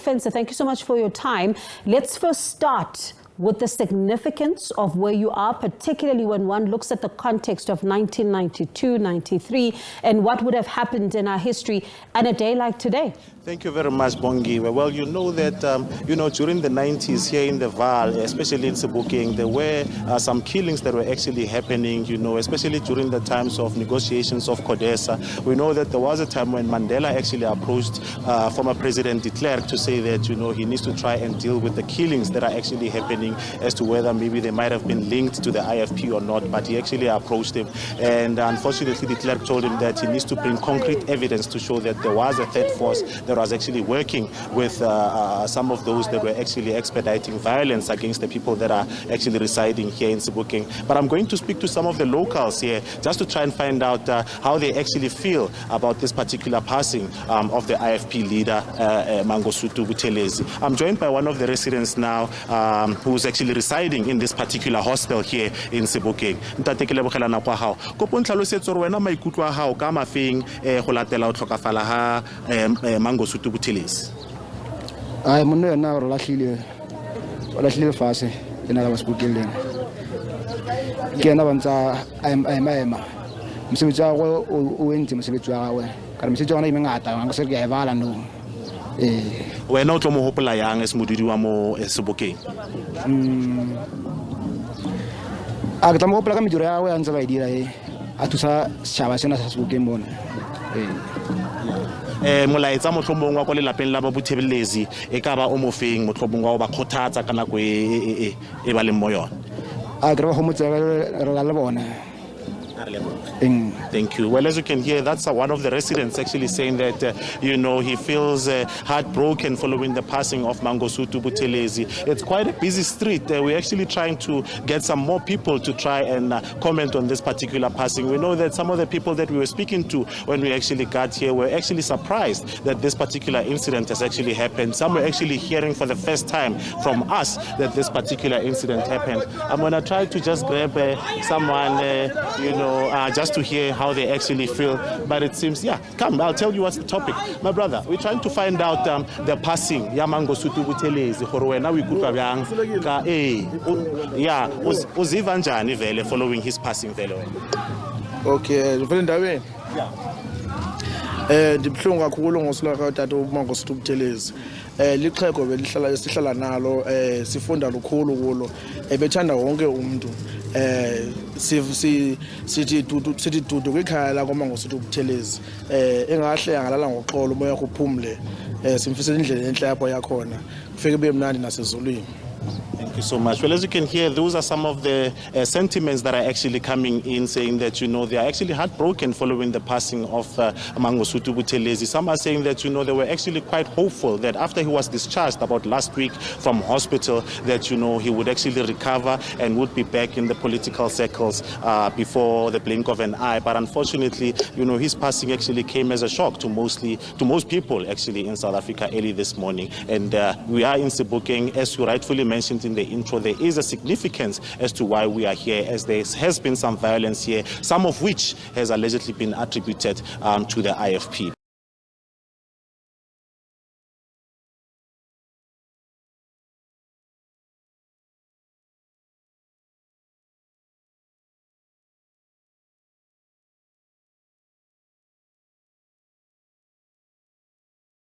Ofentse, thank you so much for your time. Let's first start with the significance of where you are, particularly when one looks at the context of 1992, 93, and what would have happened in our history and a day like today. Thank you very much, Bongi. Well, you know that, during the 90s here in the Vaal, especially in Sebokeng, there were some killings that were actually happening, especially during the times of negotiations of CODESA. We know that there was a time when Mandela actually approached former President de Klerk to say that, he needs to try and deal with the killings that are actually happening as to whether maybe they might have been linked to the IFP or not, but he actually approached him. And unfortunately, de Klerk told him that he needs to bring concrete evidence to show that there was a third force that was actually working with some of those that were actually expediting violence against the people that are actually residing here in Sebokeng. But I'm going to speak to some of the locals here just to try and find out how they actually feel about this particular passing of the IFP leader, Mangosuthu Buthelezi. I'm joined by one of the residents now who's actually residing in this particular hostel here in Sebokeng. Ntate ke lebogela nako ya gago. Kopo ntlhalosetsa gore wena maikutlo a gago ka mafeng go latela o tlhokafala ha Mangosuthu Buthelezi. Ai monna yena o lahlile fase ena la Sebokeng. Ke yena bantsa ema mosebetsi wa go o entse mosebetsi wa gawe ka re mosebetsi wa gona e mengata ga se ke ya bala no wena o tlo mo hopola yang es modudi wa mo Sebokeng. A ke tla mo hopola ka mediro ya gawe a ntse ba e dira a thusa setšhaba sena sa Sebokeng bona. Molaetsa motlhomong wa go le lapeng la ba Buthelezi e ka ba o mofeng motlhomong wa go ba kgothatsa ka nako e ba leng mo yona. A ke re go motse re la le bona. Thank you. Well, as you can hear, that's one of the residents actually saying that, he feels heartbroken following the passing of Mangosuthu Buthelezi. It's quite a busy street. We're actually trying to get some more people to try and comment on this particular passing. We know that some of the people that we were speaking to when we actually got here were actually surprised that this particular incident has actually happened. Some were actually hearing for the first time from us that this particular incident happened. I'm going to try to just grab someone, just to hear how they actually feel. But it seems, come, I'll tell you what's the topic. My brother, we're trying to find out the passing ya Mangosuthu Buthelezi. Now we could uziva njani vele following his passing vele. Okay, vele ndaweni. Dibhlungu kakhulu ngosula ka tata uMangosuthu Buthelezi. Lixhego belihlala sihlala nalo sifunda lukhulu kulo ebethanda wonke umuntu sithi dudu kwikhaya la kwaMangosuthu Buthelezi engahle angalala ngoxolo moya kuphumle simfisela indlela enhle yapho yakhona kufike kube mnandi nasezulwini. Thank you so much. Well, as you can hear, those are some of the sentiments that are actually coming in, saying that, they are actually heartbroken following the passing of Mangosuthu Buthelezi. Some are saying that, they were actually quite hopeful that after he was discharged about last week from hospital, that, he would actually recover and would be back in the political circles before the blink of an eye. But unfortunately, his passing actually came as a shock to most people actually in South Africa early this morning. And we are in Sebokeng, as you rightfully mentioned in the intro. There is a significance as to why we are here, as there has been some violence here, some of which has allegedly been attributed to the IFP.